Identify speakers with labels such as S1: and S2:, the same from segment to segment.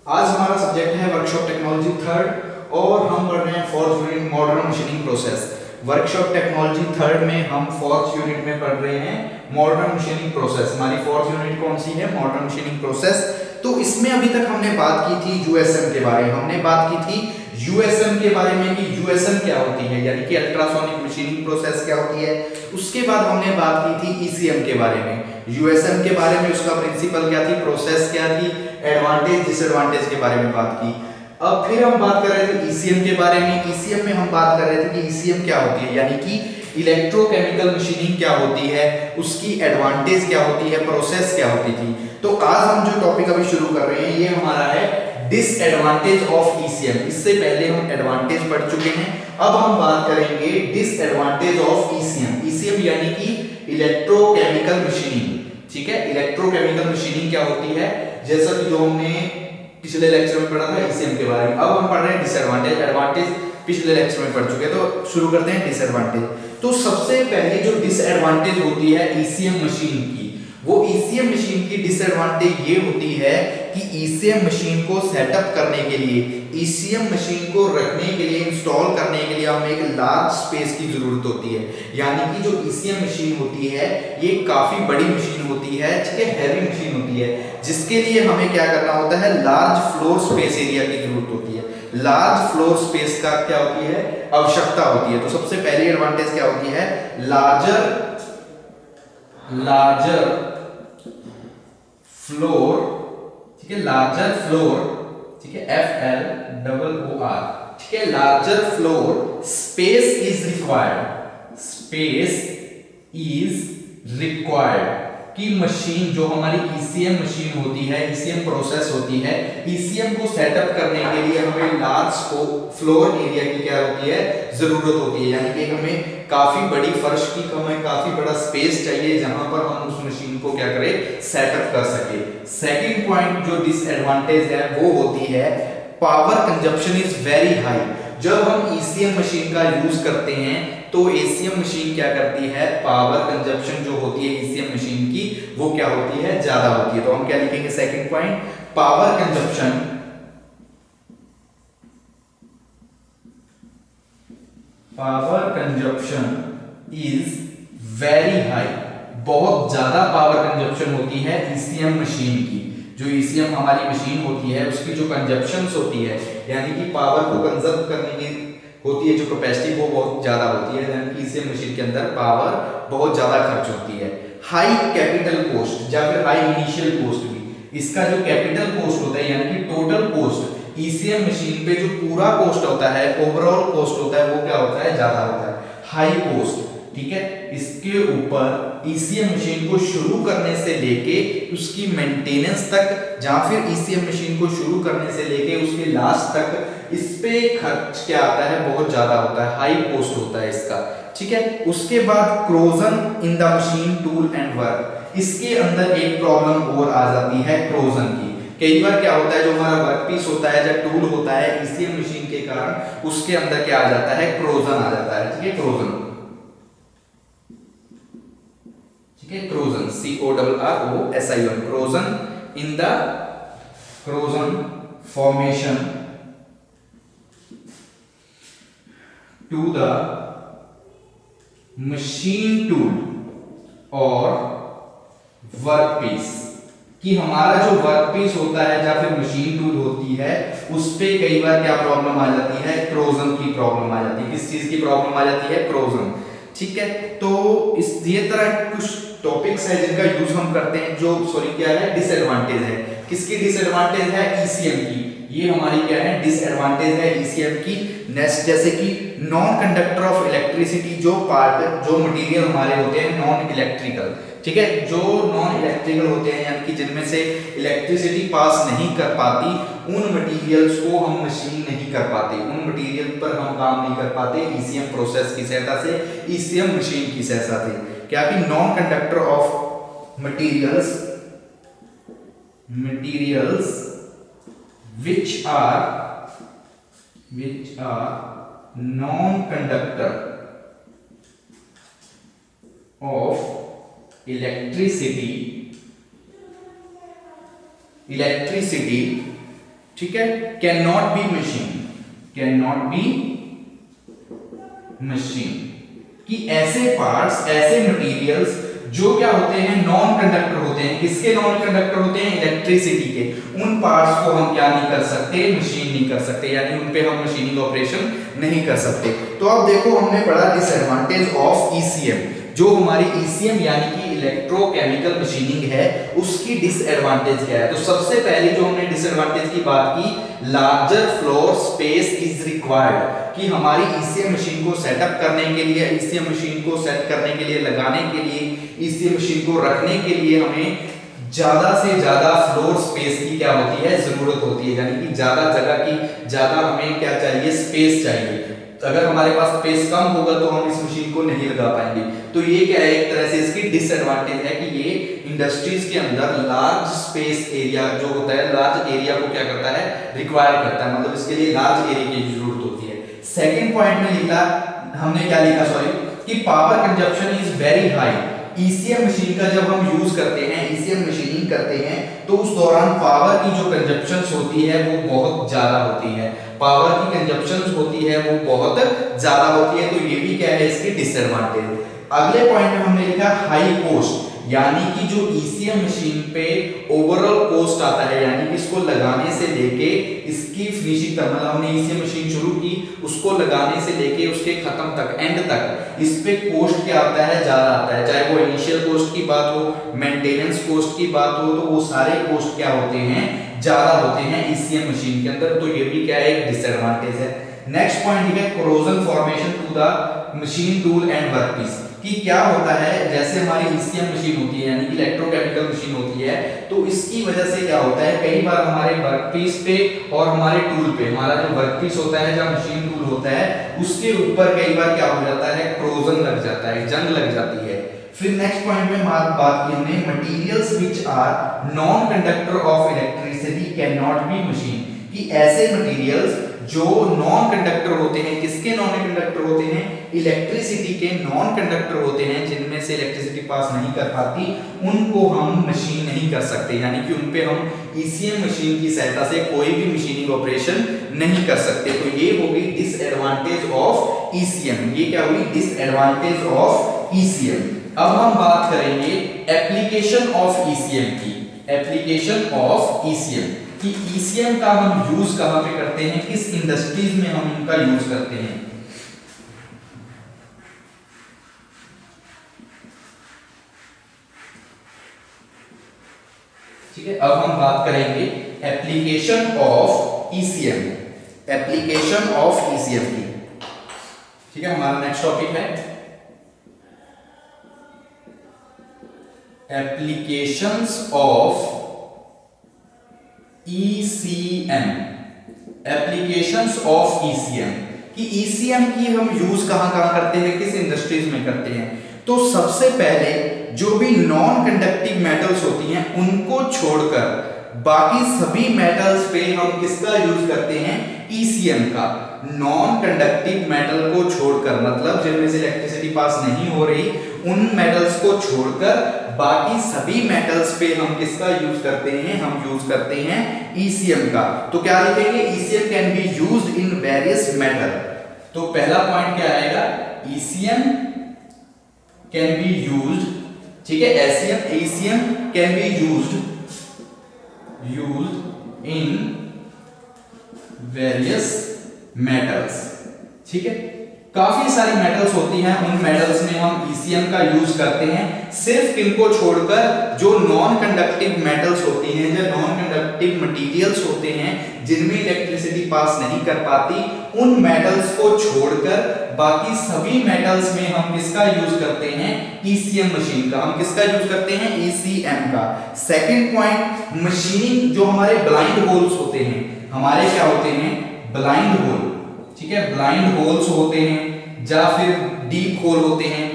S1: आज हमारा सब्जेक्ट है वर्कशॉप टेक्नोलॉजी थर्ड और हम पढ़ रहे हैं fourth unit modern machining process. Workshop technology third में हम फोर्थ यूनिट में पढ़ रहे हैं मॉडर्न मशीनिंग प्रोसेस। हमारी फोर्थ यूनिट कौन सी है? Modern machining process. तो इसमें अभी तक हमने बात की थी यूएसएम के बारे में। हमने बात की थी यूएसएम के बारे में कि यूएसएम क्या होती है, यानी कि अल्ट्रासोनिक मशीनिंग प्रोसेस क्या होती है। उसके बाद हमने बात की थी ईसीएम के बारे में, यूएसएम के बारे में, उसका प्रिंसिपल क्या थी, प्रोसेस क्या थी, एडवांटेज डिसएडवांटेज के बारे में बात की। अब फिर हम बात कर रहे थे ईसीएम के बारे में। ईसीएम में हम बात कर रहे थे कि ईसीएम क्या होती है, यानी कि इलेक्ट्रोकेमिकल मशीनिंग क्या होती है, उसकी एडवांटेज क्या होती है, प्रोसेस क्या होती थी। तो आज हम जो टॉपिक अभी शुरू कर रहे हैं ये हमारा है डिसएडवांटेज ऑफ ईसीएम। इससे पहले हम एडवांटेज पढ़ चुके हैं, अब हम बात करेंगे डिसएडवांटेज ऑफ ईसीएम। ईसीएम यानी कि इलेक्ट्रोकेमिकल मशीनिंग। ठीक है, इलेक्ट्रोकेमिकल मशीनिंग क्या होती है, जैसा कि जो हमने पिछले लेक्चर में पढ़ा था ईसीएम के बारे में। अब हम पढ़ रहे हैं डिसएडवांटेज। एडवांटेज पिछले लेक्चर में पढ़ चुके हैं, तो शुरू करते हैं डिसएडवांटेज। तो सबसे पहले जो डिसएडवांटेज होती है ईसीएम मशीन की, वो ईसीएम मशीन की डिसएडवांटेज ये होती है कि ईसीएम मशीन को सेटअप करने के लिए, ईसीएम मशीन को रखने के लिए, इंस्टॉल करने के लिए हमें एक लार्ज स्पेस की जरूरत होती है। यानी कि जो ईसीएम मशीन होती है ये काफी बड़ी मशीन होती है, ठीक है, हैवी मशीन होती है, जिसके लिए हमें क्या करना होता है, लार्ज फ्लोर स्पेस एरिया की जरूरत होती है। लार्ज फ्लोर स्पेस का क्या होती है, आवश्यकता होती है। तो सबसे पहली एडवांटेज क्या होती है, लार्जर फ्लोर, ठीक है, लार्जर फ्लोर, ठीक है, FLOOR, ठीक है, larger floor space is required कि मशीन जो हमारी ईसीएम मशीन होती है, ईसीएम प्रोसेस होती है, ईसीएम को सेटअप करने के लिए हमें लार्ज फ्लोर एरिया की क्या होती है, जरूरत होती है। यानी कि हमें काफी बड़ी फर्श की, हमें काफी बड़ा स्पेस चाहिए जहां पर हम उस मशीन को क्या करें, सेटअप कर सके। सेकंड पॉइंट जो डिसएडवांटेज है वो होती है power consumption is very high. जब हम ईसीएम मशीन का यूज करते हैं तो ईसीएम मशीन क्या करती है, पावर कंजप्शन जो होती है ईसीएम मशीन की वो क्या होती है, ज्यादा होती है। तो हम क्या लिखेंगे, second point, power consumption is very high. बहुत ज्यादा पावर कंजप्शन होती है ईसीएम मशीन की। जो ईसीएम हमारी मशीन होती है उसकी जो कंजप्शंस होती है, यानी कि पावर को कंजर्व करने की होती है, जो कैपेसिटी वो बहुत ज्यादा होती है। यानी कि ईसीएम मशीन के अंदर पावर बहुत ज्यादा खर्च होती है। हाई कैपिटल कॉस्ट या फिर हाई इनिशियल कॉस्ट भी, इसका जो कैपिटल कॉस्ट होता है यानी कि टोटल कॉस्ट ईसीएम मशीन पे जो पूरा कॉस्ट होता है, ओवरऑल कॉस्ट होता है, वो क्या होता है, ज्यादा होता है, हाई कॉस्ट। ठीक है, इसके ऊपर ईसीएम मशीन को शुरू करने से लेके उसकी मेंटेनेंस तक, जहां फिर ईसीएम मशीन को शुरू करने से लेके उसके लास्ट तक इस पे खर्च क्या आता है, बहुत ज्यादा होता है, हाई कॉस्ट होता है इसका। ठीक है, उसके बाद corrosion in the machine tool and work. इसके अंदर एक प्रॉब्लम और आ जाती है क्रोजन की। कई बार क्या होता है, जो हमारा वर्क पीस होता है, जो टूल होता है, ईसीएम मशीन के कारण उसके अंदर क्या आ जाता है, क्रोजन आ जाता है। ठीक है, क्रोजन, ठीक है, corrosion, CORROSION, corrosion in the corrosion formation to the machine tool और वर्क पीस, कि हमारा जो वर्क पीस होता है या फिर मशीन टूल होती है उस पे कई बार क्या प्रॉब्लम आ जाती है, क्रोजन की प्रॉब्लम आ जाती है। किस चीज की प्रॉब्लम आ जाती है, क्रोजन। ठीक है, तो इस ये तरह कुछ टॉपिक्स है जिनका यूज हम करते हैं, जो क्या है, डिसएडवांटेज है। किसकी डिसएडवांटेज है, ईसीएम की। ये हमारी क्या है, डिसएडवांटेज है ईसीएम की। नेक्स्ट, जैसे कि नॉन कंडक्टर ऑफ इलेक्ट्रिसिटी, जो मटेरियल हमारे होते हैं नॉन इलेक्ट्रिकल, ठीक है, जो नॉन इलेक्ट्रिकल होते हैं, यानी कि जिनमें से इलेक्ट्रिसिटी पास नहीं कर पाती, उन मटेरियल्स को हम मशीन नहीं कर पाते, उन मटेरियल पर हम काम नहीं कर पाते ईसीएम प्रोसेस की सहायता से, ईसीएम मशीन की सहायता से। क्या कि non conductor of materials which are non-conductor of electricity ठीक है, can not be machine, can not be machine, कि ऐसे पार्ट्स, ऐसे मटेरियल्स जो क्या होते हैं, नॉन कंडक्टर होते हैं। किसके नॉन कंडक्टर होते हैं? इलेक्ट्रिसिटी के। उन पार्ट्स को हम क्या नहीं कर सकते, मशीन नहीं कर सकते, यानी उन पे हम मशीनिंग ऑपरेशन नहीं कर सकते। तो अब देखो हमने पढ़ा डिसएडवांटेज ऑफ ईसीएम, जो हमारी ईसीएम यानी कि इलेक्ट्रोकेमिकल मशीनिंग है, उसकी डिसएडवांटेज क्या है। तो सबसे पहले जो हमने डिसएडवांटेज की बात की, larger floor space is required, कि हमारी ईसीएम मशीन को सेटअप करने के लिए, ईसीएम मशीन को सेट करने के लिए, लगाने के लिए, ईसीएम मशीन को रखने के लिए हमें ज्यादा से ज्यादा फ्लोर स्पेस की क्या होती है, जरूरत होती है, यानी कि ज्यादा जगह की, ज्यादा हमें क्या चाहिए, स्पेस चाहिए। अगर हमारे पास स्पेस कम होगा तो हम इस मशीन को नहीं लगा पाएंगे। तो ये क्या है, एक तरह से इसकी डिसएडवांटेज है कि ये इंडस्ट्रीज के अंदर लार्ज स्पेस एरिया जो होता है, लार्ज एरिया को क्या करता है, रिक्वायर करता है, मतलब इसके लिए लार्ज एरिया की जरूरत होती है। सेकंड पॉइंट में लिखा, हमने क्या लिखा, सॉरी, कि power consumption is very high. ECM machine का जब हम यूज करते हैं, ईसीएम मशीनिंग करते हैं, तो उस दौरान पावर की जो कंजप्शंस होती है वो बहुत ज्यादा होती है, पावर की कंजप्शंस होती है वो बहुत ज्यादा होती है। तो ये भी क्या है, इसकी डिसएडवांटेज। अगले पॉइंट में हमने लिखा हाई कॉस्ट, यानी कि जो ईसीएम मशीन पे ओवरऑल कॉस्ट आता है, यानी कि इसको लगाने से लेके इसकी फिनिशिंग तक, मतलब हमने ईसीएम मशीन शुरू की, उसको लगाने से लेके उसके खत्म तक, एंड तक, इस पे कॉस्ट क्या आता है, ज्यादा आता है। चाहे वो इनिशियल कॉस्ट की बात हो, मेंटेनेंस कॉस्ट की बात हो, तो वो सारे कॉस्ट क्या होते हैं, ज्यादा होते हैं ईसीएम मशीन के अंदर। तो ये भी क्या है, एक डिसएडवांटेज है। नेक्स्ट पॉइंट है corrosion formation to the machine tool and workpiece, कि क्या होता है, जैसे हमारी ईसीएम मशीन होती है, यानी कि इलेक्ट्रोकेमिकल मशीन होती है, तो इसकी वजह से क्या होता है, कई बार हमारे वर्कपीस पे और हमारे टूल पे, हमारा जो वर्कपीस होता है, जब मशीन टूल होता है, उसके ऊपर कई बार क्या हो जाता है, कोरोजन लग जाता है, जंग लग जाती है। फिर नेक्स्ट पॉइंट में बात की हमने, materials which are non conductor of electricity can not be machine, कि ऐसे मटेरियल्स जो नॉन कंडक्टर होते हैं, किसके नॉन कंडक्टर होते हैं, इलेक्ट्रिसिटी के नॉन कंडक्टर होते हैं, जिनमें से इलेक्ट्रिसिटी पास नहीं कर पाती, उनको हम मशीन नहीं कर सकते, यानी कि उन पे हम ईसीएम मशीन की सहायता से कोई भी मशीनिंग ऑपरेशन नहीं कर सकते। तो ये हो गई डिसएडवांटेज ऑफ ईसीएम, ये क्या हुई, डिसएडवांटेज ऑफ ईसीएम। अब हम बात करेंगे एप्लीकेशन ऑफ ईसीएम की, एप्लीकेशन ऑफ ईसीएम, कि ईसीएम का हम यूज कहां पे करते हैं, किस इंडस्ट्रीज में हम इनका यूज करते हैं। ठीक है, अब हम बात करेंगे application of ECM, application of ECM की। ठीक है, हमारा नेक्स्ट टॉपिक है applications of ECM, applications of ECM, कि ECM की हम यूज कहां कहां करते हैं, किस इंडस्ट्रीज में करते हैं। तो सबसे पहले जो भी नॉन कंडक्टिव मेटल्स होती हैं उनको छोड़कर बाकी सभी मेटल्स पे हम किसका यूज करते हैं, ECM का। नॉन कंडक्टिव मेटल को छोड़कर, मतलब जिनमें से इलेक्ट्रिसिटी पास नहीं हो रही, उन मेटल्स को छोड़कर बाकी सभी मेटल्स पे हम किसका यूज करते हैं, हम यूज करते हैं ECM का। तो क्या लिखेंगे, ECM can be used in various metal. तो पहला पॉइंट क्या आएगा, ECM कैन बी यूज्ड, ठीक है, ECM can be used in various metals. ठीक है, काफी सारी मेटल्स होती हैं, उन मेटल्स में हम ECM का यूज करते हैं। सिर्फ इनको छोड़कर जो नॉन कंडक्टिव मेटल्स होती हैं, जो नॉन कंडक्टिव मटेरियल्स होते हैं, जिनमें इलेक्ट्रिसिटी पास नहीं कर पाती, उन मेटल्स को छोड़कर बाकी सभी मेटल्स में हम किसका यूज करते हैं, ECM मशीन का। हम किसका यूज करते हैं, ECM का। सेकंड पॉइंट, मशीनिंग, जो हमारे ब्लाइंड होल्स होते हैं, हमारे क्या होते हैं, ब्लाइंड होल। ठीक है, ब्लाइंड होल्स होते हैं, या फिर डीप होल होते हैं।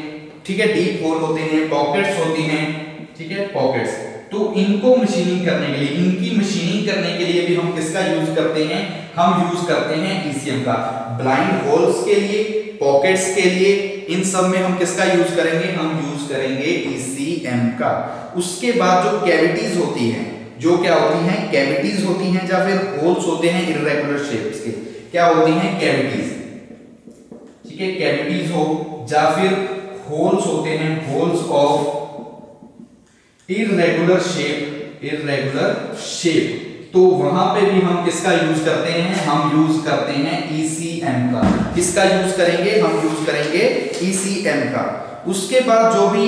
S1: ठीक है, डीप होल होते हैं, पॉकेट्स होती हैं। ठीक है, पॉकेट्स। तो इनको मशीनिंग करने के लिए, इनकी मशीनिंग करने के लिए भी हम किसका यूज करते हैं, हम यूज करते हैं ECM का। ब्लाइंड होल्स के लिए, पॉकेट्स के लिए, इन सब में हम किसका यूज करेंगे, हम यूज करेंगे ECM का। उसके बाद जो कैविटीज होती हैं, जो क्या होती हैं, कैविटीज होती हैं या फिर होल्स होते हैं इर्रेगुलर शेप्स के, क्या होती हैं, कैविटीज, ठीक है, कैविटीज हो या फिर होल्स होते हैं, होल्स ऑफ इर्रेगुलर शेप, तो वहां पे भी हम किसका यूज करते हैं, हम यूज करते हैं ECM का। किसका यूज करेंगे, हम यूज करेंगे ECM का। उसके बाद जो भी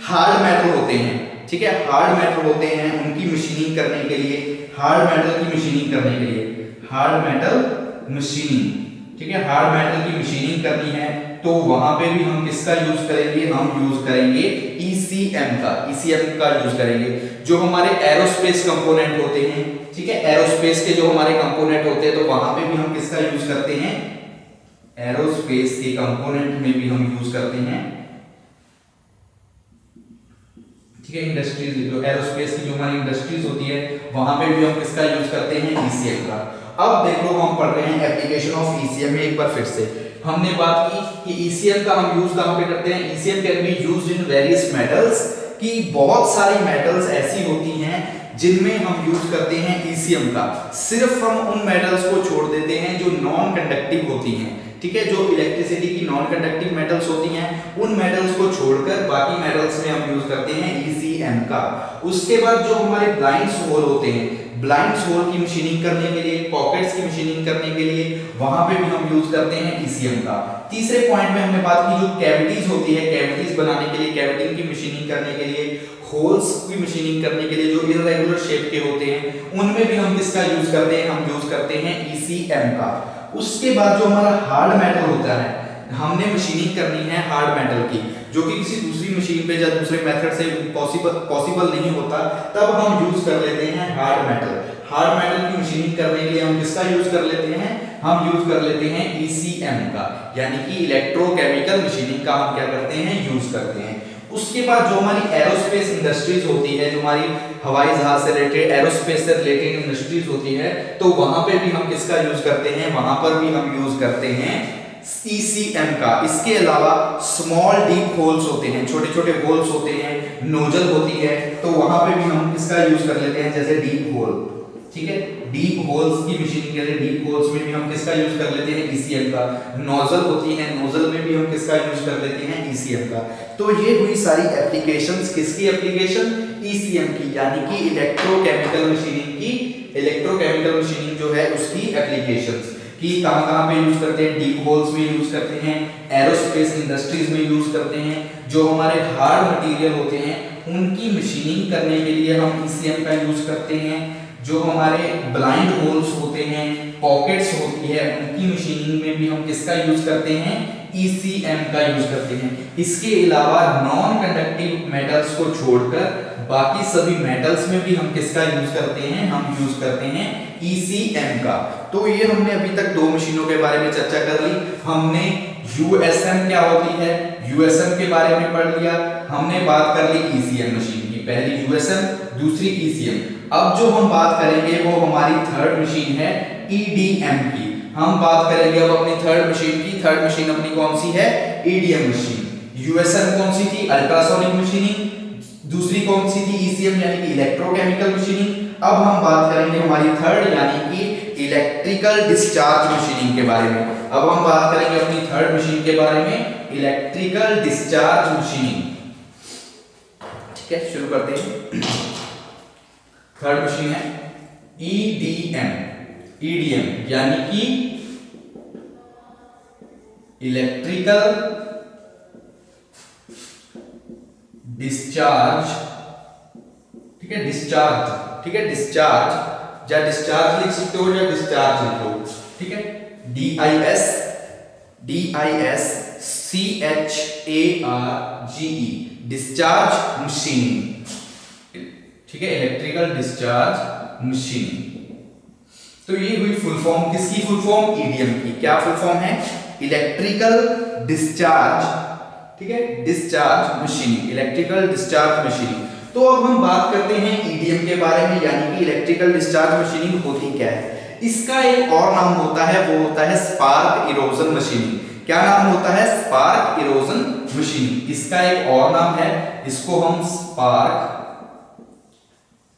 S1: हार्ड मेटल होते हैं, ठीक है, हार्ड मेटल होते हैं, उनकी मशीनिंग करने के लिए, हार्ड मेटल की मशीनिंग करने के लिए, हार्ड मेटल मशीनिंग, ठीक है, हार्ड मेटल की मशीनिंग करनी है तो वहां पे भी हम किसका यूज करेंगे, हम यूज करेंगे ECM का, ECM का यूज करेंगे। जो हमारे एरोस्पेस कंपोनेंट होते हैं, ठीक है, एरोस्पेस के जो हमारे कंपोनेंट होते हैं तो वहां पे भी हम किसका यूज करते हैं, एरोस्पेस के कंपोनेंट में भी हम यूज करते हैं, ठीक है, इंडस्ट्रीज, जो एरोस्पेस की जो हमारी इंडस्ट्रीज होती है वहां पे भी हम किसका यूज करते हैं, ECM का। अब देख लो हम पढ़ रहे हैं एप्लीकेशन ऑफ ECM में। एक बार फिर से हमने बात की कि ECM का हम यूज कहां पे करते हैं, ECM can be used in various metals, कि बहुत सारी मेटल्स ऐसी होती हैं जिनमें हम यूज करते हैं ECM का। सिर्फ हम उन मेटल्स को छोड़ देते हैं जो नॉन कंडक्टिव होती हैं, ठीक है, जो इलेक्ट्रिसिटी की नॉन कंडक्टिव मेटल्स होती हैं, उन मेटल्स को छोड़कर बाकी मेटल्स में हम यूज करते हैं ECM का। उसके बाद जो हमारे ब्लाइंड होल होते हैं, ब्लाइंड होल की मशीनिंग करने के लिए, पॉकेट्स की मशीनिंग करने के लिए, वहां पे भी हम यूज करते हैं ECM का। तीसरे पॉइंट में हमने बात की जो कैविटीज होती है, कैविटीज बनाने के लिए, कैविटी की मशीनिंग करने के लिए, होल्स की मशीनिंग करने के लिए जो इर्रेगुलर शेप के होते हैं, उनमें भी हम किसका यूज करते हैं, हम यूज करते हैं ECM का। उसके बाद जो हमारा हार्ड मेटल होता है, हमने मशीनिंग करनी है हार्ड मेटल की, जो कि किसी दूसरी मशीन पे या दूसरे मेथड से पॉसिबल नहीं होता, तब हम यूज कर लेते हैं हार्ड मेटल। हार्ड मेटल की मशीनिंग करने के लिए हम किसका यूज कर लेते हैं, हम यूज कर लेते हैं ECM का, यानी कि इलेक्ट्रोकेमिकल मशीनिंग का हम क्या करते हैं, यूज करते हैं। उसके बाद जो हमारी एरोस्पेस इंडस्ट्रीज होती है, जो हमारी हवाई जहाज से रिलेटेड, एरोस्पेस से रिलेटेड इंडस्ट्रीज होती है, तो वहां पे भी हम किसका यूज करते हैं, वहां पर भी हम यूज करते हैं ECM का। इसके अलावा स्मॉल डीप होल्स होते हैं, छोटे छोटे होल्स होते हैं, नोजल होती है, तो वहां पे भी हम किसका यूज कर लेते हैं, जैसे डीप होल, ठीक है, डीप होल्स की मशीनिंग के लिए डीप होल्स में भी हम किसका यूज कर लेते हैं, ECM का। नोजल होती है, नोजल में भी हम किसका यूज कर लेते हैं, ECM का। तो ये हुई सारी एप्लीकेशंस, किसकी एप्लीकेशन, ECM की, यानी कि इलेक्ट्रोकेमिकल मशीनिंग की, इलेक्ट्रोकेमिकल मशीनिंग जो है उसकी एप्लीकेशंस कि कहां-कहां पे यूज करते हैं, डीप होल्स में यूज करते हैं, एरोस्पेस इंडस्ट्रीज में यूज करते हैं, जो हमारे हार्ड मटेरियल होते हैं उनकी मशीनिंग करने के लिए हम ECM का यूज करते हैं, जो हमारे ब्लाइंड होल्स होते हैं, पॉकेट्स होती है, उनकी मशीनिंग में भी हम किसका यूज करते हैं, ECM का यूज करते हैं। इसके अलावा नॉन कंडक्टिव मेटल्स को छोड़कर बाकी सभी मेटल्स में भी हम किसका यूज करते हैं, हम यूज करते हैं ECM का। तो ये हमने अभी तक दो मशीनों के बारे में चर्चा कर ली। हमने USM क्या होती है, USM के बारे में पढ़ लिया, हमने बात कर ली ECM मशीन की, पहली USM, दूसरी ECM। अब जो हम बात करेंगे वो हमारी थर्ड मशीन है EDM की। हम बात करेंगे अब अपनी थर्ड मशीन की। थर्ड मशीन अपनी कौन सी है, EDM मशीन। USM कौन सी थी, अल्ट्रासोनिक मशीनिंग। दूसरी कौन सी थी, ECM यानी कि इलेक्ट्रोकेमिकल मशीनिंग। अब हम बात करेंगे हमारी थर्ड यानी कि इलेक्ट्रिकल डिस्चार्ज मशीनिंग के बारे में। अब हम बात करेंगे अपनी थर्ड मशीन के बारे में, इलेक्ट्रिकल डिस्चार्ज मशीनिंग। ठीक है, शुरू करते हैं। थर्ड मशीन है EDM यानी कि इलेक्ट्रिकल डिस्चार्ज, ठीक है, डिस्चार्ज, ठीक है, डिस्चार्ज या डिस्चार्ज लिख सकते हो या डिस्चार्ज लिख लो, ठीक है, DISCHARGE, डिस्चार्ज मशीन, ठीक है, इलेक्ट्रिकल डिस्चार्ज मशीन। तो ये हुई फुल फॉर्म, किसकी फुल फॉर्म, EDM की। क्या फुल फॉर्म है, इलेक्ट्रिकल डिस्चार्ज, ठीक है, discharge machining, electrical discharge machining. तो अब हम बात करते हैं EDM के बारे में, यानी कि इलेक्ट्रिकल डिस्चार्ज मशीनिंग होती क्या है। इसका एक और नाम होता है, वो होता है स्पार्क इरोजन मशीनिंग। क्या नाम होता है, स्पार्क इरोजन मशीनिंग। इसका एक और नाम है, इसको हम स्पार्क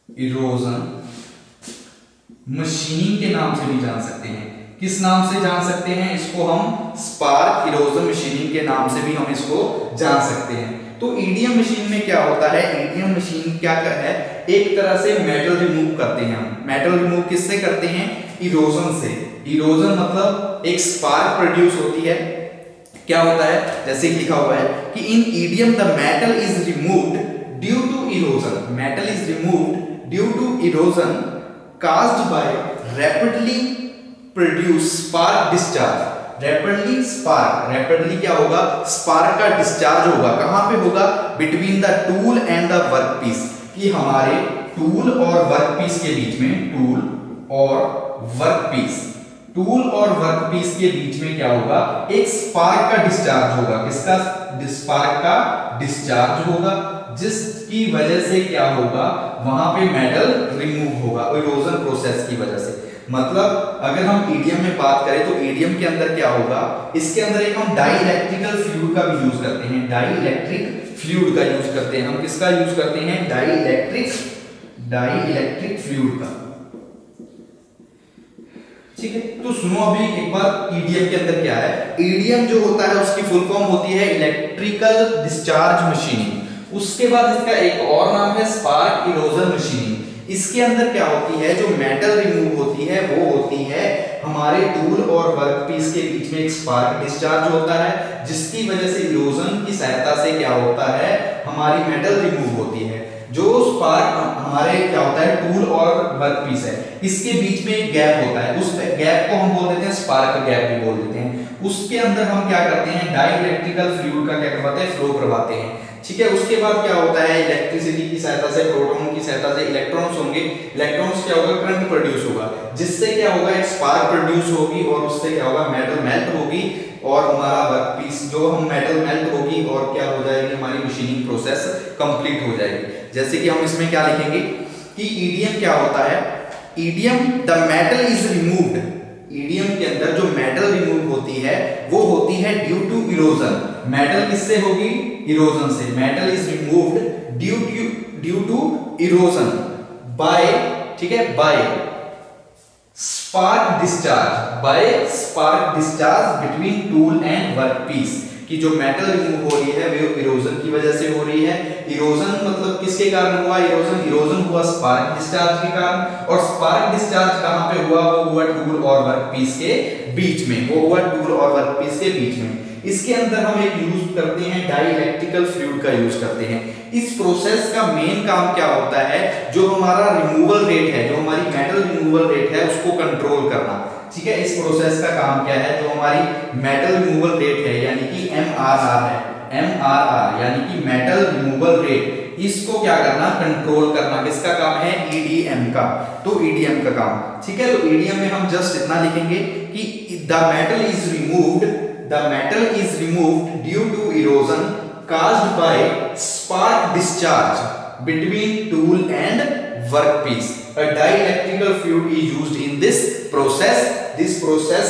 S1: इरोजन मशीनिंग के नाम से भी जान सकते हैं। किस नाम से जान सकते हैं इसको? हम स्पार्क इरोजन मशीनिंग के नाम से भी हम इसको जान सकते हैं। तो ईडीएम मशीन में क्या होता है? ईडीएम मशीन क्या है? एक तरह से मेटल रिमूव करते हैं हम। मेटल रिमूव किससे करते हैं? इरोजन से। इरोजन मतलब एक स्पार्क प्रोड्यूस होती है। क्या होता है? जैसे लिखा हुआ है कि in EDM the metal is removed due to erosion. Metal is removed due to erosion caused by rapidly produce spark discharge। Rapidly क्या होगा? स्पार्क का डिस्चार्ज होगा। कहां पे होगा? Between the tool and the workpiece, कि हमारे टूल और वर्कपीस के बीच में, टूल और वर्कपीस के बीच में क्या होगा? एक स्पार्क का डिस्चार्ज होगा। किसका? स्पार्क का डिस्चार्ज होगा, जिसकी वजह से क्या होगा? वहां पे मेटल रिमूव होगा इरोजन प्रोसेस की वजह से। मतलब अगर हम ईडीएम में बात करें तो ईडीएम के अंदर क्या होगा? इसके अंदर एक हम डाइइलेक्ट्रिकल फ्लूइड का भी यूज करते हैं। डाइइलेक्ट्रिक फ्लूइड का यूज करते हैं हम। किसका यूज करते हैं? डाइइलेक्ट्रिक फ्लूइड का। ठीक है, तो सुनो अभी एक बार ईडीएम के अंदर क्या है। ईडीएम जो होता है उसकी फुल फॉर्म होती है इलेक्ट्रिकल डिस्चार्ज मशीनिंग। उसके बाद इसका एक और नाम है स्पार्क इरोजन मशीनिंग। इसके अंदर क्या होती है? जो मेटल रिमूव होती है वो होती है हमारे टूल और वर्कपीस के बीच में एक स्पार्क डिस्चार्ज होता है, जिसकी वजह से इरोजन की सहायता से क्या होता है? हमारी मेटल रिमूव होती है। जो स्पार्क हमारे क्या होता है? टूल और वर्कपीस है, इसके बीच में एक गैप होता है। उस गैप को हम बोल देते हैं स्पार्क गैप भी बोल देते हैं। उसके अंदर हम क्या करते हैं? डाइइलेक्ट्रिकल फ्लूइड का क्या करवाते हैं? फ्लो करवाते हैं। ठीक है, उसके बाद क्या होता है? इलेक्ट्रिसिटी की सहायता से, प्रोटॉन की सहायता से इलेक्ट्रॉन्स होंगे। इलेक्ट्रॉन्स क्या होगा? करंट प्रोड्यूस होगा, जिससे क्या होगा? एक स्पार्क प्रोड्यूस होगी और उससे क्या होगा? मेटल मेल्ट होगी और हमारा वर्कपीस जो हम मेटल मेल्ट होगी और क्या हो जाएगी? हमारी मशीनिंग प्रोसेस कंप्लीट हो जाएगी। जैसे कि हम इसमें क्या लिखेंगे कि ईडीएम क्या होता है? EDM the metal is removed. EDM के अंदर जो मेटल रिमूव होती है वो होती है ड्यू टू इरोजन। मेटल किससे होगी? इरोजन से। Metal is removed due to erosion by, ठीक है, by spark discharge between tool and workpiece. कि जो मेटल रिमूव हो रही है वो इरोजन की वजह से हो रही है। इरोजन मतलब किसके कारण हुआ? इरोजन हुआ स्पार्क डिस्चार्ज के कारण। और स्पार्क डिस्चार्ज कहां पे हुआ? वो हुआ टूल और वर्कपीस के बीच में। इसके अंदर हम एक यूज करते हैं डाइइलेक्ट्रिकल फ्लूइड का यूज करते हैं। इस प्रोसेस का मेन काम क्या होता है? जो हमारा रिमूवल रेट है, जो हमारी मेटल रिमूवल रेट है उसको कंट्रोल करना। ठीक है, इस प्रोसेस का काम क्या है? जो हमारी मेटल रिमूवल रेट है यानी कि एमआरआर है, एमआरआर यानी कि मेटल रिमूवल रेट, इसको क्या करना? कंट्रोल करना। किसका काम है? ईडीएम का। तो ईडीएम का काम, ठीक है। तो ईडीएम में हम जस्ट इतना लिखेंगे कि the metal is removed due to erosion caused by spark discharge between tool and workpiece. A dielectrical fluid is used in this process. This process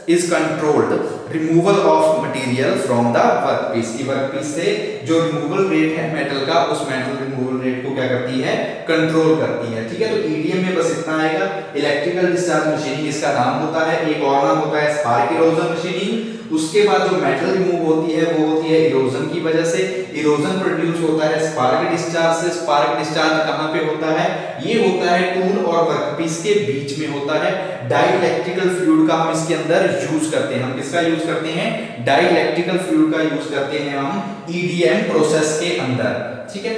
S1: is controlled removal of material from the workpiece. की workpiece से जो removal rate है metal का, उस metal removal rate को क्या करती है? कंट्रोल करती है। ठीक है, तो ईडीएम में बस इतना आएगा। इलेक्ट्रिकल डिस्चार्ज मशीनिंग इसका नाम होता है। एक और नाम होता है स्पार्क इरोजन मशीनिंग। उसके बाद जो मेटल रिमूव होती है वो होती है इरोजन की वजह से। इरोजन प्रोड्यूस होता है स्पार्क डिस्चार्ज से। स्पार्क डिस्चार्ज कहां पे होता है? ये होता है टूल और वर्कपीस के बीच में होता है। डाइइलेक्ट्रिकल फ्लूइड का हम इसके अंदर यूज करते हैं। हम किसका यूज करते हैं? डाइइलेक्ट्रिकल फ्लूइड का यूज करते हैं हम ईडीएम प्रोसेस के अंदर। ठीक है,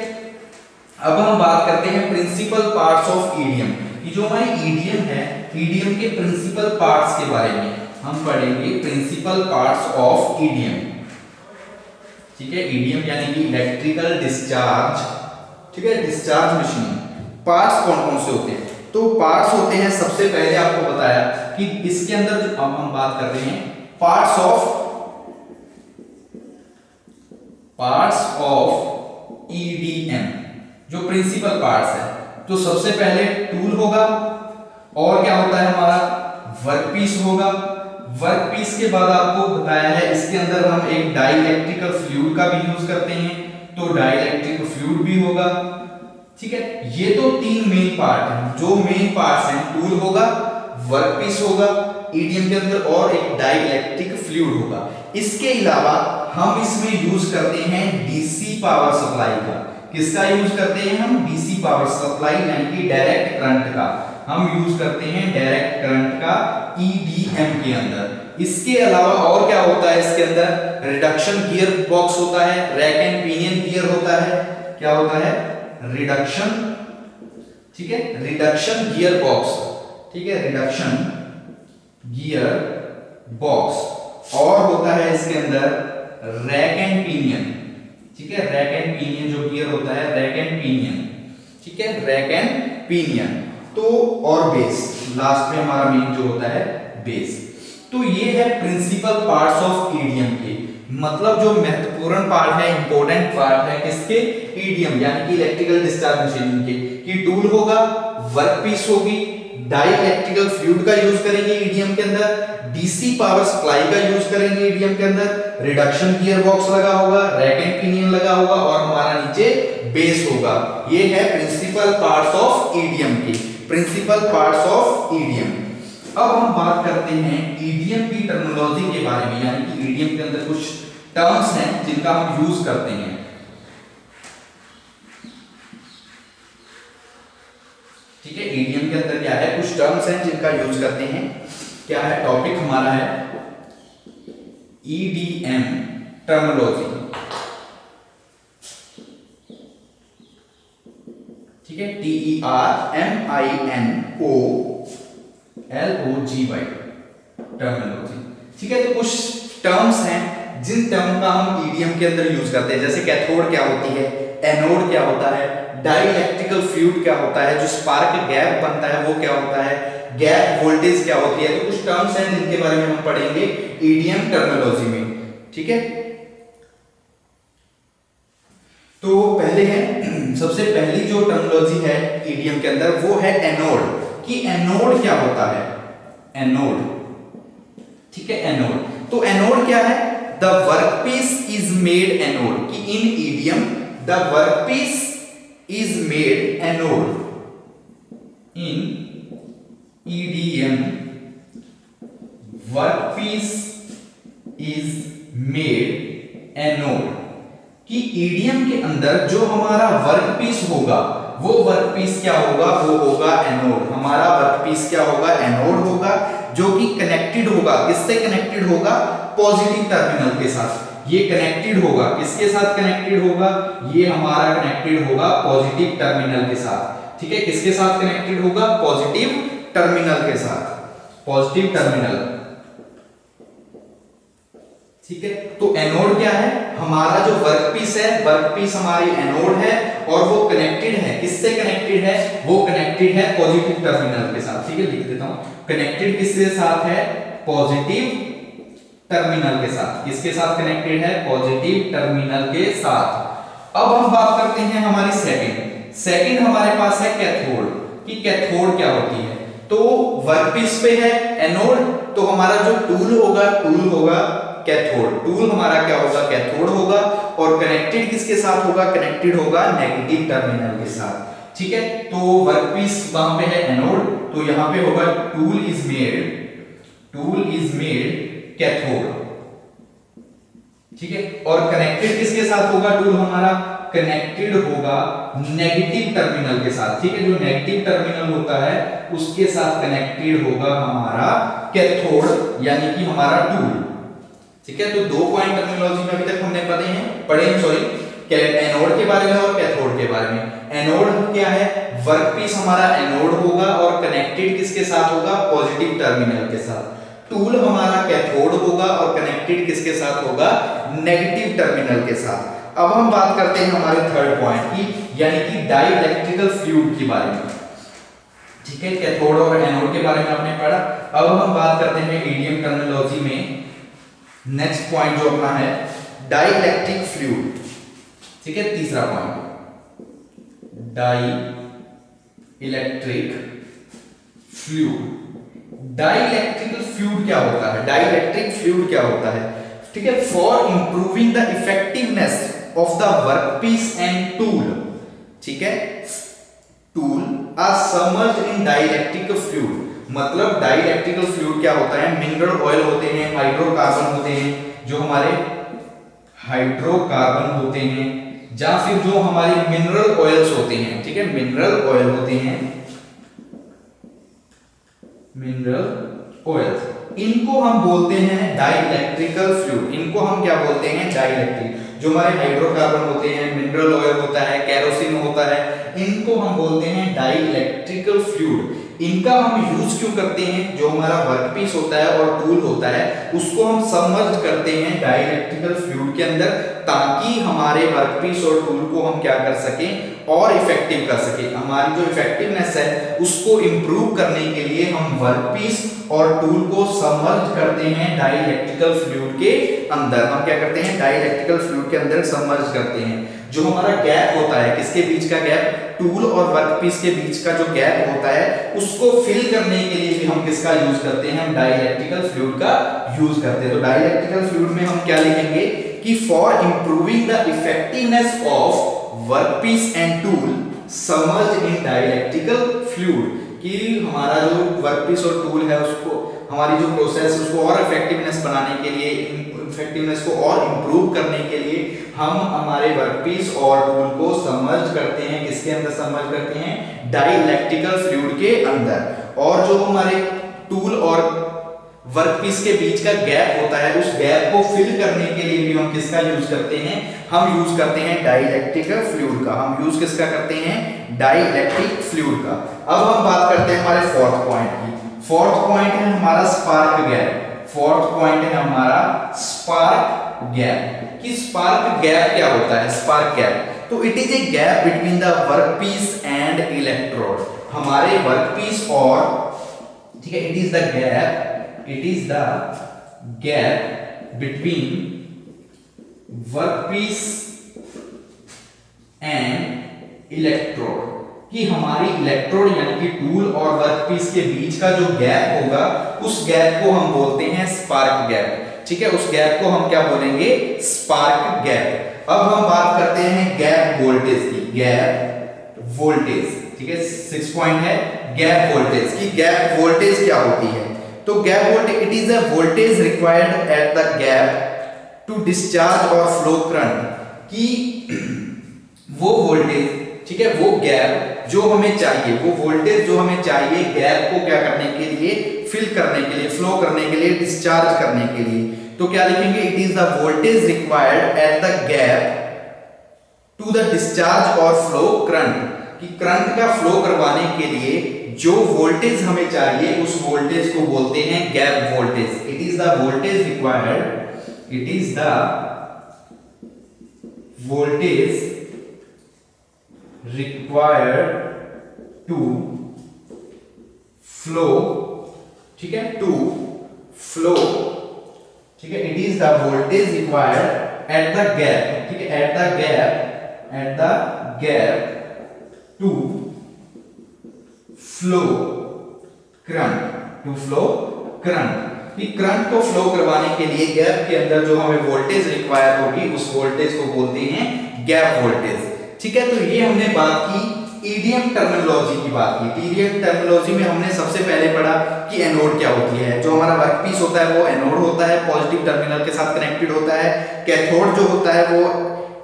S1: अब हम बात करते हैं प्रिंसिपल पार्ट्स ऑफ ईडीएम कि जो हमारी ईडीएम है, ईडीएम के प्रिंसिपल पार्ट्स के बारे में हम पढ़ेंगे। प्रिंसिपल पार्ट्स ऑफ ईडीएम, ठीक है। ईडीएम यानी कि इलेक्ट्रिकल डिस्चार्ज, ठीक है, डिस्चार्ज मशीन। पार्ट्स कौन कौन से होते हैं? तो पार्ट्स होते हैं, सबसे पहले आपको बताया कि इसके अंदर जो अब हम बात कर रहे हैं पार्ट्स ऑफ ईडीएम, जो प्रिंसिपल पार्ट्स है। तो सबसे पहले टूल होगा और क्या होता है हमारा? वर्कपीस होगा। वर्कपीस के बाद आपको बताया है इसके अंदर हम एक डाइइलेक्ट्रिकल फ्लूइड का भी यूज करते हैं, तो डाइइलेक्ट्रिक फ्लूइड भी होगा। ठीक है, ये तो तीन मेन पार्ट हैं। जो मेन पार्ट्स हैं, टूल होगा, वर्कपीस होगा ईडीएम के अंदर, और एक डाइलेक्ट्रिक फ्लूइड होगा। इसके अलावा हम इसमें यूज करते हैं डीसी पावर सप्लाई का। किसका यूज करते हैं हम? डीसी पावर सप्लाई, यानी कि डायरेक्ट करंट का हम यूज करते हैं, डायरेक्ट करंट का ईडीएम के अंदर। इसके अलावा और क्या होता है इसके अंदर? रिडक्शन गियर बॉक्स होता है, रैक एंड पिनियन गियर होता है। क्या होता है? रिडक्शन, ठीक है, रिडक्शन गियर बॉक्स, ठीक है, रिडक्शन गियर बॉक्स। और होता है इसके अंदर रैक एंड पिनियन, ठीक है, रैक एंड पिनियन जो गियर होता है, रैक एंड पिनियन, ठीक है, रैक एंड पिनियन। तो और बेस, लास्ट में हमारा मेन जो होता है बेस। तो ये है प्रिंसिपल पार्ट्स ऑफ ईडीएम के, मतलब जो महत्वपूर्ण पार्ट है, इंपॉर्टेंट पार्ट है किसके? ईडीएम, यानी कि इलेक्ट्रिकल डिस्चार्ज मशीनिंग के। कि टूल होगा, वर्कपीस होगी, डाइलेक्ट्रिकल फ्लूइड का यूज करेंगे ईडीएम के अंदर, डीसी पावर सप्लाई का यूज करेंगे ईडीएम के अंदर, रिडक्शन गियर बॉक्स लगा होगा, रैक एंड पिनियन लगा होगा, और हमारा नीचे बेस होगा। ये है प्रिंसिपल पार्ट्स ऑफ ईडीएम के, प्रिंसिपल पार्ट्स ऑफ ईडीएम। अब हम बात करते हैं ईडीएम की टर्मिनोलॉजी के बारे में, यानी कि ईडीएम के अंदर कुछ टर्म्स हैं जिनका हम यूज करते हैं। ठीक है, ईडीएम के अंदर क्या है? कुछ टर्म्स हैं जिनका यूज करते हैं। क्या है? टॉपिक हमारा है ईडीएम टर्मिनोलॉजी, ठीक है, TERMINOLOGY टर्मिनोलॉजी। ठीक है, तो कुछ टर्म्स हैं जिन टर्म का हम ईडीएम के अंदर यूज करते हैं, जैसे कैथोड क्या होती है, एनोड क्या होता है, डाइलेक्ट्रिकल फ्लूइड क्या होता है, जो स्पार्क गैप बनता है वो क्या होता है, गैप वोल्टेज क्या होती है। तो कुछ टर्म्स हैं जिनके बारे में हम पढ़ेंगे ईडीएम टर्मिनोलॉजी में। ठीक है, तो पहले है, सबसे पहली जो टर्मिनोलॉजी है ईडीएम के अंदर वो है एनोड। कि एनोड क्या होता है? एनोड, ठीक है, एनोड। तो एनोड क्या है? The workpiece is made anode. कि in EDM the workpiece is made anode. In EDM workpiece is made anode. कि ईडीएम के अंदर जो हमारा वर्कपीस होगा वो वर्कपीस क्या होगा? वो होगा एनोड। हमारा वर्कपीस क्या होगा? एनोड होगा, जो कि कनेक्टेड होगा। किससे कनेक्टेड होगा? पॉजिटिव टर्मिनल के साथ। ये कनेक्टेड होगा, किसके साथ कनेक्टेड होगा? ये हमारा कनेक्टेड होगा पॉजिटिव टर्मिनल के साथ। ठीक है, किसके साथ कनेक्टेड होगा? पॉजिटिव टर्मिनल के साथ, पॉजिटिव टर्मिनल। ठीक है, तो एनोड क्या है? हमारा जो वर्कपीस है, वर्कपीस हमारी एनोड है और वो कनेक्टेड है। किससे कनेक्टेड है? वो कनेक्टेड है पॉजिटिव टर्मिनल के साथ। ठीक है, लिख देता हूं, कनेक्टेड किसके साथ है? पॉजिटिव टर्मिनल के साथ। किसके साथ कनेक्टेड है? पॉजिटिव टर्मिनल के साथ। अब हम बात करते हैं हमारी सेकंड हमारे पास है कैथोड। कि कैथोड क्या होती है? तो वर्कपीस पे है एनोड, तो हमारा जो टूल होगा कैथोड। टूल हमारा क्या होगा? कैथोड होगा। और कनेक्टेड किसके साथ होगा? कनेक्टेड होगा नेगेटिव टर्मिनल के साथ। ठीक है, तो वर्कपीस वहां पे है एनोड, तो यहां पे होगा टूल इज मेड कैथोड। ठीक है, और कनेक्टेड किसके साथ होगा? टूल हमारा कनेक्टेड होगा नेगेटिव टर्मिनल के साथ। ठीक है, जो नेगेटिव टर्मिनल होता है उसके साथ कनेक्टेड होगा हमारा कैथोड, यानी कि हमारा टूल। ठीक है, तो दो पॉइंट टर्मिनोलॉजी में अभी तक हमने पढ़े एनोड के बारे में और कैथोड के बारे में। एनोड क्या है? वर्कपीस हमारा एनोड होगा और कनेक्टेड किसके साथ होगा? पॉजिटिव टर्मिनल के साथ। टूल हमारा कैथोड होगा और कनेक्टेड किसके साथ होगा? नेगेटिव टर्मिनल के साथ। अब हम बात करते हैं हमारे थर्ड पॉइंट की, यानी कि डाइलेक्ट्रिकल फ्लूइड के बारे में। ठीक है, कैथोड और एनोड के बारे में आपने पढ़ा। अब हम बात करते हैं ईडीएम टर्मिनोलॉजी में नेक्स्ट पॉइंट जो अपना है डाइलेक्ट्रिक फ्लूइड। ठीक है, तीसरा पॉइंट डाइलेक्ट्रिक फ्लूइड। डाइलेक्ट्रिकल फ्लूइड क्या होता है? डाइलेक्ट्रिक फ्लूइड क्या होता है? ठीक है, for improving the effectiveness of the workpiece and tool. ठीक है, tool are submerged in dielectric fluid. मतलब डाइलेक्ट्रिकल फ्लूइड क्या होता है, मिनरल ऑयल होते हैं, हाइड्रोकार्बन होते हैं, जो हमारे हाइड्रोकार्बन होते हैं, या फिर जो हमारे मिनरल ऑयल्स होते हैं, ठीक है, मिनरल ऑयल होते हैं, मिनरल ऑयल्स, इनको हम बोलते हैं डाइलेक्ट्रिकल फ्लूइड। इनको हम क्या बोलते हैं, डाइलेक्ट्रिक। जो हमारे हाइड्रोकार्बन होते हैं, मिनरल ऑयल होता है, केरोसिन होता है, इनको हम बोलते हैं डाइलेक्ट्रिकल फ्लूइड। इनका हम यूज क्यों करते हैं, जो हमारा वर्कपीस होता है और टूल होता है उसको हम सबमर्ज करते हैं डाइलेक्ट्रिकल फ्लूइड के अंदर, ताकि हमारे वर्कपीस और टूल को हम क्या कर सकें और इफेक्टिव कर सकें। हमारी जो इफेक्टिवनेस है उसको इंप्रूव करने के लिए हम वर्कपीस और टूल को सबमर्ज करते हैं डाइलेक्ट्रिकल फ्लूइड के अंदर। हम क्या करते हैं, डाइलेक्ट्रिकल फ्लूइड के अंदर सबमर्ज करते हैं। जो हमारा गैप होता है, किसके बीच का गैप, टूल और वर्कपीस के बीच का जो गैप होता है उसको फिल करने के लिए भी हम किसका यूज करते हैं, हम डाइलेक्ट्रिकल फ्लूइड का यूज करते हैं। तो डाइलेक्ट्रिकल फ्लूइड में हम क्या लिखेंगे कि for improving the effectiveness of workpiece and tool submerge in dielectrical fluid, कि हमारा जो वर्कपीस और टूल है उसको, हमारी जो प्रोसेस है उसको और इफेक्टिवनेस बनाने के लिए, इफेक्टिवनेस को और इंप्रूव करने के लिए हम हमारे वर्कपीस और टूल को सबमर्ज करते हैं। किसके अंदर सबमर्ज करते हैं, डाइलेक्ट्रिकल फ्लूइड के अंदर। और जो हमारे टूल और वर्कपीस के बीच का गैप होता है, उस गैप को फिल करने के लिए भी हम किसका यूज करते हैं, हम यूज करते हैं डाइलेक्ट्रिकल फ्लूइड का। हम यूज किसका करते हैं, डाइलेक्ट्रिक फ्लूइड का। अब हम बात करते हैं हमारे फोर्थ पॉइंट की। फोर्थ पॉइंट है हमारा स्पार्क गैप। फोर्थ पॉइंट है हमारा स्पार्क गैप। कि स्पार्क गैप क्या होता है, स्पार्क गैप, तो it is a gap between the workpiece and electrode. हमारे वर्कपीस और, ठीक है, it is the gap between workpiece and electrode, कि हमारी इलेक्ट्रोड यानी कि टूल और वर्कपीस के बीच का जो गैप होगा उस गैप को हम बोलते हैं स्पार्क गैप। ठीक है, उस गैप को हम क्या बोलेंगे, स्पार्क गैप। अब हम बात करते हैं गैप वोल्टेज की। गैप वोल्टेज, ठीक है, 6 पॉइंट है गैप वोल्टेज की। गैप वोल्टेज क्या होती है, तो gap voltage it is a voltage required at the gap to discharge और फ्लो करंट, कि वो वोल्टेज, ठीक है, वो गैप जो हमें चाहिए, वो वोल्टेज जो हमें चाहिए गैप को क्या करने के लिए, फिल करने के लिए, फ्लो करने के लिए, डिस्चार्ज करने के लिए। तो क्या लिखेंगे, it is the voltage required at the gap to the discharge और फ्लो करंट, कि करंट का फ्लो करवाने के लिए जो वोल्टेज हमें चाहिए उस वोल्टेज को बोलते हैं gap voltage. It is the voltage required, it is the voltage required to flow, ठीक है, to flow, ठीक है, it is the voltage required at the gap, ठीक है, at the gap to flow current, to flow current, कि current को flow करवाने के लिए गैप के अंदर जो हमें वोल्टेज रिक्वायर होगी उस वोल्टेज को बोलते हैं गैप वोल्टेज। ठीक है, तो ये हमने बात की ईडीएम टर्मिनोलॉजी की बात की। ईडीएम टर्मिनोलॉजी में हमने सबसे पहले पढ़ा कि एनोड क्या होती है। जो हमारा वर्कपीस होता है वो एनोड होता है, पॉजिटिव टर्मिनल के साथ कनेक्टेड होता है। कैथोड जो होता है वो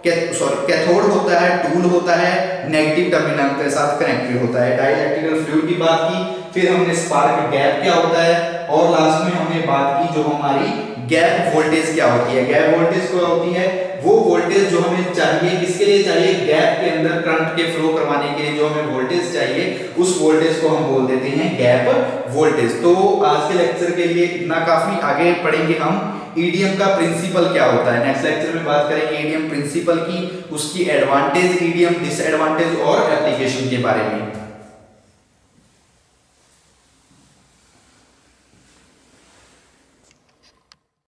S1: कैथोड होता है, टूल होता है, नेगेटिव टर्मिनल के साथ कनेक्टेड होता है। डाइलेक्ट्रिकल फ्लूइड की बात की, फिर हमने स्पार्क गैप क्या होता है, और लास्ट में हमने बात की जो हमारी गैप वोल्टेज क्या होती है। गैप वोल्टेज क्या होती है, वो वोल्टेज जो हमें चाहिए, किसके लिए चाहिए, गैप के अंदर करंट के फ्लो करवाने के लिए जो हमें वोल्टेज चाहिए उस वोल्टेज को हम बोल देते हैं गैप वोल्टेज। तो आज के लेक्चर के लिए इतना काफी। आगे पढ़ेंगे हम ईडीएम का प्रिंसिपल क्या होता है। नेक्स्ट लेक्चर में बात करेंगे ईडीएम प्रिंसिपल की, उसकी एडवांटेज, ईडीएम डिसएडवांटेज और एप्लीकेशन के बारे में।